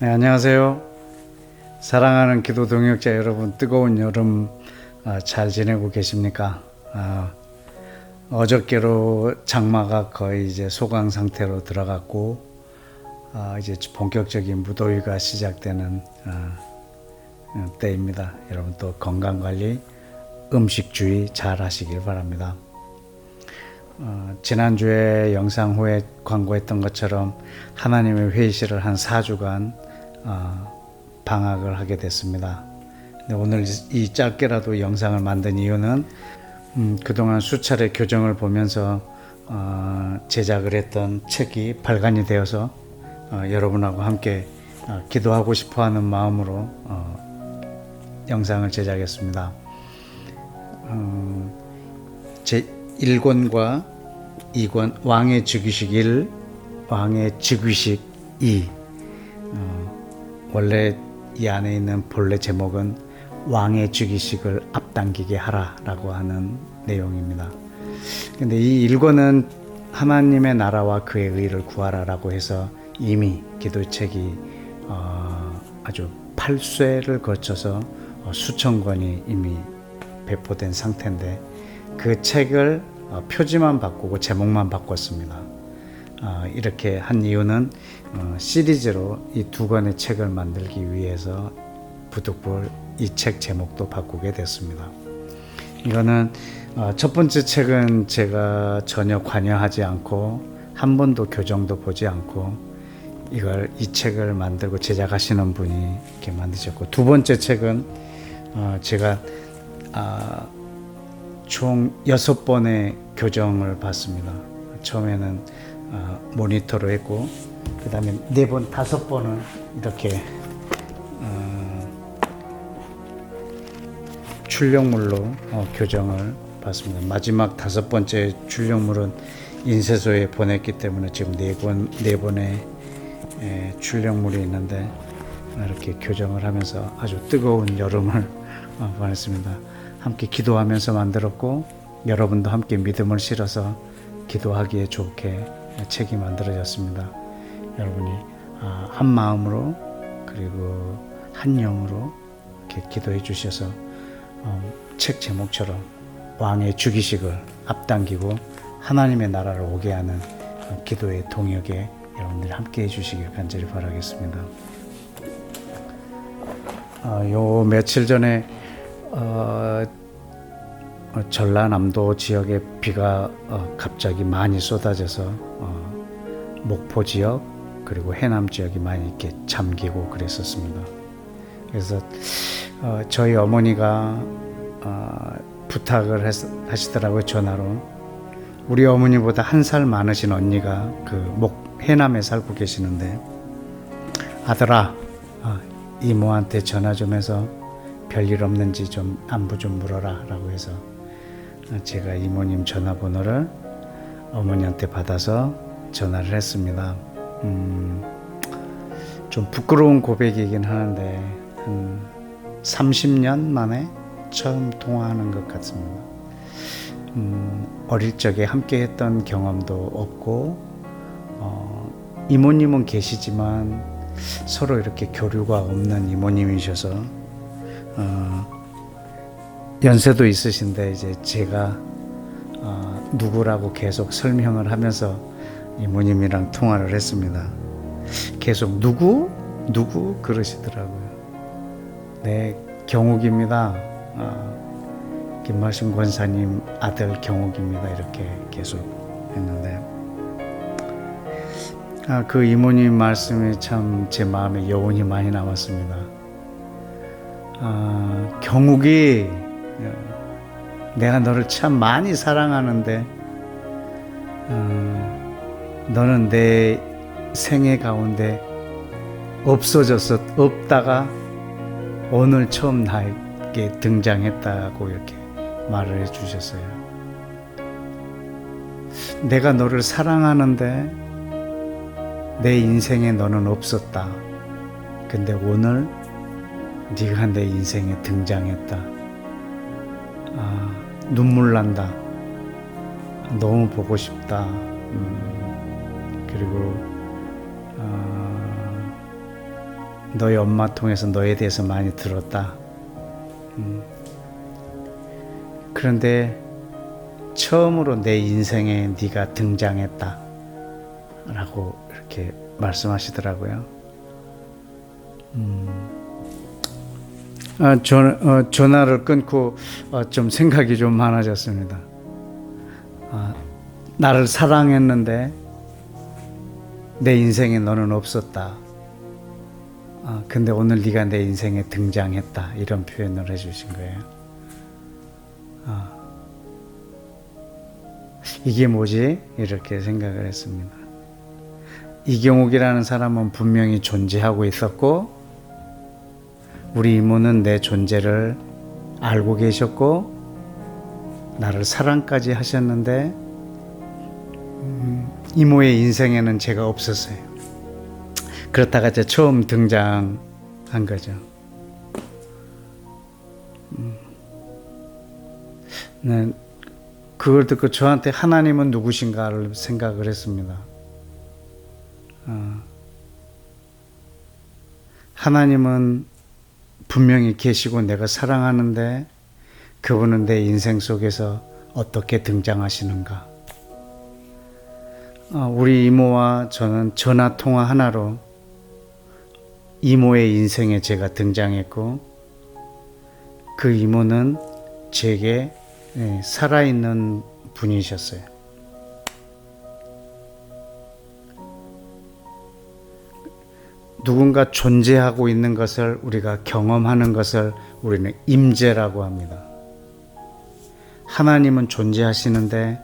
네, 안녕하세요. 사랑하는 기도 동역자 여러분, 뜨거운 여름 잘 지내고 계십니까? 어저께로 장마가 거의 이제 소강 상태로 들어갔고 이제 본격적인 무더위가 시작되는 때입니다. 여러분 또 건강관리, 음식주의 잘 하시길 바랍니다. 지난주에 영상 후에 광고했던 것처럼 하나님의 회의실을 한 4주간 방학을 하게 됐습니다. 근데 오늘 이 짧게라도 영상을 만든 이유는 그동안 수차례 교정을 보면서 제작을 했던 책이 발간이 되어서 여러분하고 함께 기도하고 싶어하는 마음으로 영상을 제작했습니다. 제 1권과 2권 왕의 즉위식 1, 왕의 즉위식 2. 원래 이 안에 있는 본래 제목은 왕의 즉위식을 앞당기게 하라라고 하는 내용입니다. 근데 이 1권은 하나님의 나라와 그의 의를 구하라라고 해서 이미 기도책이 아주 8쇄를 거쳐서 수천 권이 이미 배포된 상태인데 그 책을 표지만 바꾸고 제목만 바꿨습니다. 이렇게 한 이유는 시리즈로 이 2권의 책을 만들기 위해서 부득불 이 책 제목도 바꾸게 됐습니다. 이거는 첫 번째 책은 제가 전혀 관여하지 않고 한 번도 교정도 보지 않고 이 책을 만들고 제작하시는 분이 이렇게 만드셨고, 두 번째 책은 제가 총 6번의 교정을 받습니다. 처음에는 모니터로 했고, 그 다음에 4번, 5번은 이렇게 출력물로 교정을 받습니다. 마지막 5번째 출력물은 인쇄소에 보냈기 때문에 지금 4번의 출력물이 있는데 이렇게 교정을 하면서 아주 뜨거운 여름을 보냈습니다. 함께 기도하면서 만들었고, 여러분도 함께 믿음을 실어서 기도하기에 좋게 책이 만들어졌습니다. 여러분이 한 마음으로 그리고 한 영으로 이렇게 기도해 주셔서 책 제목처럼 왕의 즉위식을 앞당기고 하나님의 나라를 오게 하는 기도의 동역에 여러분들이 함께 해주시길 간절히 바라겠습니다. 요 며칠 전에 전라남도 지역에 비가 갑자기 많이 쏟아져서 목포 지역 그리고 해남 지역이 많이 이렇게 잠기고 그랬었습니다. 그래서 저희 어머니가 부탁을 하시더라고요. 전화로. 우리 어머니보다 1살 많으신 언니가 해남에 살고 계시는데, 아들아, 이모한테 전화 좀 해서 별일 없는지 좀 안부 좀 물어라 라고 해서 제가 이모님 전화번호를 어머니한테 받아서 전화를 했습니다. 좀 부끄러운 고백이긴 하는데 한 30년 만에 처음 통화하는 것 같습니다. 어릴 적에 함께 했던 경험도 없고 이모님은 계시지만 서로 이렇게 교류가 없는 이모님이셔서 연세도 있으신데 이제 제가 누구라고 계속 설명을 하면서 이모님이랑 통화를 했습니다. 계속 누구 그러시더라고요. 네, 경욱입니다. 김마신 권사님 아들 경욱입니다. 이렇게 계속 했는데 그 이모님 말씀이 참 제 마음에 여운이 많이 남았습니다. 경욱이, 내가 너를 참 많이 사랑하는데 너는 내 생애 가운데 없다가 오늘 처음 나에게 등장했다고 이렇게 말을 해주셨어요. 내가 너를 사랑하는데 내 인생에 너는 없었다. 근데 오늘 네가 내 인생에 등장했다. 눈물 난다. 너무 보고 싶다. 그리고 너희 엄마 통해서 너에 대해서 많이 들었다. 그런데 처음으로 내 인생에 네가 등장했다 라고 이렇게 말씀하시더라고요. 전화를 끊고 좀 생각이 좀 많아졌습니다. 나를 사랑했는데 내 인생에 너는 없었다. 근데 오늘 네가 내 인생에 등장했다. 이런 표현을 해주신 거예요. 이게 뭐지? 이렇게 생각을 했습니다. 이경욱이라는 사람은 분명히 존재하고 있었고, 우리 이모는 내 존재를 알고 계셨고 나를 사랑까지 하셨는데 이모의 인생에는 제가 없었어요. 그렇다가 이제 처음 등장한 거죠. 네, 그걸 듣고 저한테 하나님은 누구신가를 생각을 했습니다. 하나님은 분명히 계시고 내가 사랑하는데 그분은 내 인생 속에서 어떻게 등장하시는가. 우리 이모와 저는 전화 통화 하나로 이모의 인생에 제가 등장했고, 그 이모는 제게 살아있는 분이셨어요. 누군가 존재하고 있는 것을 우리가 경험하는 것을 우리는 임재라고 합니다. 하나님은 존재하시는데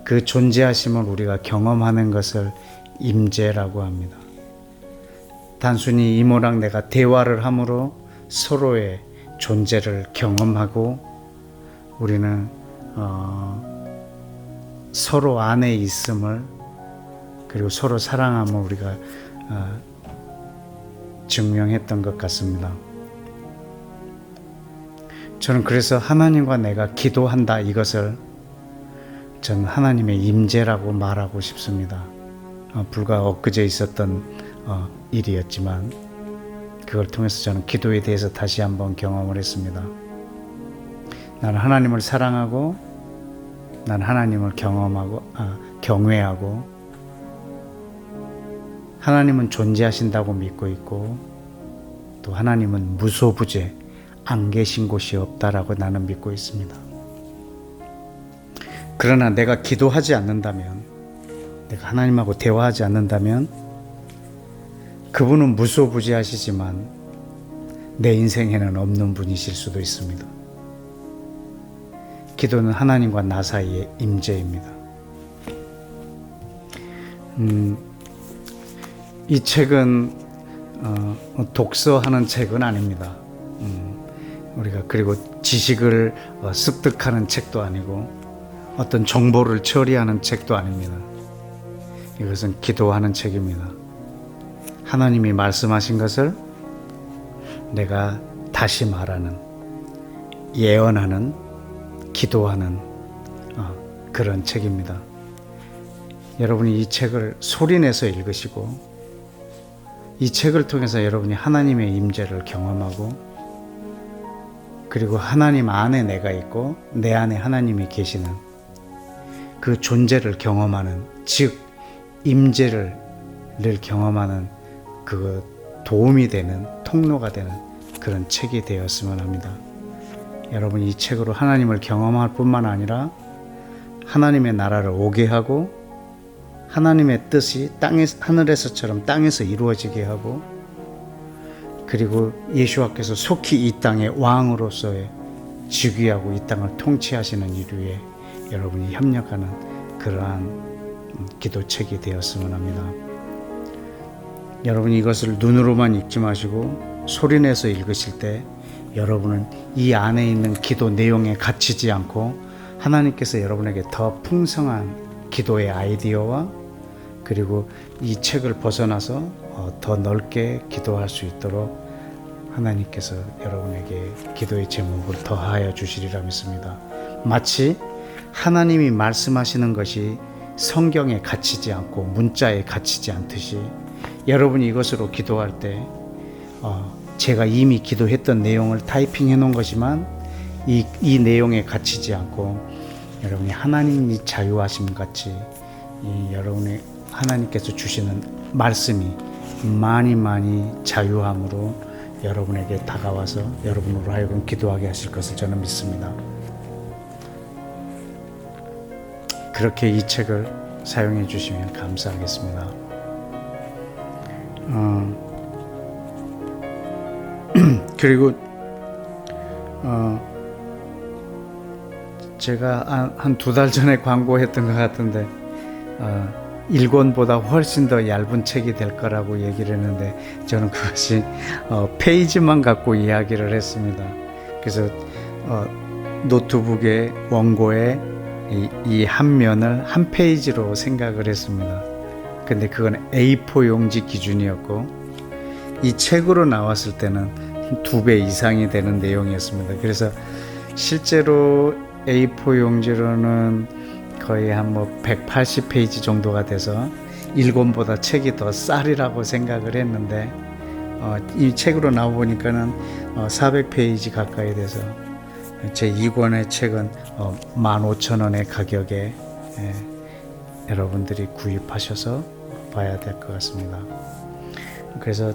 그 존재하심을 우리가 경험하는 것을 임재라고 합니다. 단순히 이모랑 내가 대화를 함으로 서로의 존재를 경험하고 우리는 서로 안에 있음을, 그리고 서로 사랑함을 우리가 증명했던 것 같습니다. 저는 그래서 하나님과 내가 기도한다, 이것을 저는 하나님의 임재라고 말하고 싶습니다. 불과 엊그제 있었던 일이었지만 그걸 통해서 저는 기도에 대해서 다시 한번 경험을 했습니다. 나는 하나님을 사랑하고 나는 하나님을 경외하고 하나님은 존재하신다고 믿고 있고, 또 하나님은 무소부재, 안 계신 곳이 없다라고 나는 믿고 있습니다. 그러나 내가 기도하지 않는다면, 내가 하나님하고 대화하지 않는다면 그분은 무소부재하시지만 내 인생에는 없는 분이실 수도 있습니다. 기도는 하나님과 나 사이의 임재입니다. 이 책은 독서하는 책은 아닙니다. 우리가 그리고 지식을 습득하는 책도 아니고 어떤 정보를 처리하는 책도 아닙니다. 이것은 기도하는 책입니다. 하나님이 말씀하신 것을 내가 다시 말하는, 예언하는, 기도하는 그런 책입니다. 여러분이 이 책을 소리내서 읽으시고 이 책을 통해서 여러분이 하나님의 임재를 경험하고, 그리고 하나님 안에 내가 있고 내 안에 하나님이 계시는 그 존재를 경험하는, 즉 임재를 경험하는 그 도움이 되는, 통로가 되는 그런 책이 되었으면 합니다. 여러분, 이 책으로 하나님을 경험할 뿐만 아니라 하나님의 나라를 오게 하고 하나님의 뜻이 하늘에서처럼 땅에서 이루어지게 하고, 그리고 예수와께서 속히 이 땅의 왕으로서의 즉위하고 이 땅을 통치하시는 일 위에 여러분이 협력하는 그러한 기도책이 되었으면 합니다. 여러분이 이것을 눈으로만 읽지 마시고 소리내서 읽으실 때 여러분은 이 안에 있는 기도 내용에 갇히지 않고 하나님께서 여러분에게 더 풍성한 기도의 아이디어와, 그리고 이 책을 벗어나서 더 넓게 기도할 수 있도록 하나님께서 여러분에게 기도의 제목을 더하여 주시리라 믿습니다. 마치 하나님이 말씀하시는 것이 성경에 갇히지 않고 문자에 갇히지 않듯이 여러분이 이것으로 기도할 때 제가 이미 기도했던 내용을 타이핑해 놓은 것이지만 이 내용에 갇히지 않고 여러분이 하나님이 자유하심 같이 여러분의 하나님께서 주시는 말씀이 많이 자유함으로 여러분에게 다가와서 여러분으로 하여금 기도하게 하실 것을 저는 믿습니다. 그렇게 이 책을 사용해 주시면 감사하겠습니다. 그리고 제가 한 2달 전에 광고했던 것 같은데 1권보다 훨씬 더 얇은 책이 될 거라고 얘기를 했는데 저는 그것이 페이지만 갖고 이야기를 했습니다. 그래서 노트북의 원고에 이 한 면을 한 페이지로 생각을 했습니다. 근데 그건 A4 용지 기준이었고 이 책으로 나왔을 때는 2배 이상이 되는 내용이었습니다. 그래서 실제로 A4 용지로는 거의 한 180페이지 정도가 돼서 1권보다 책이 더 쌀이라고 생각을 했는데 이 책으로 나와보니까는 400페이지 가까이 돼서 제 2권의 책은 15,000원의 가격에 여러분들이 구입하셔서 봐야 될 것 같습니다. 그래서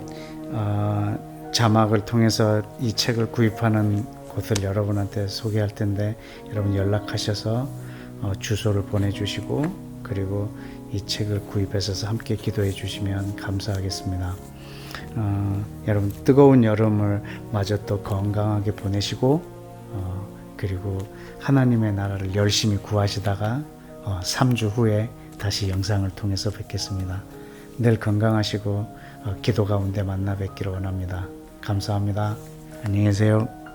자막을 통해서 이 책을 구입하는 곳을 여러분한테 소개할 텐데 여러분 연락하셔서 주소를 보내주시고 그리고 이 책을 구입해서 함께 기도해 주시면 감사하겠습니다. 여러분 뜨거운 여름을 마저 또 건강하게 보내시고 그리고 하나님의 나라를 열심히 구하시다가 3주 후에 다시 영상을 통해서 뵙겠습니다. 늘 건강하시고 기도 가운데 만나 뵙기를 원합니다. 감사합니다. 안녕히 계세요.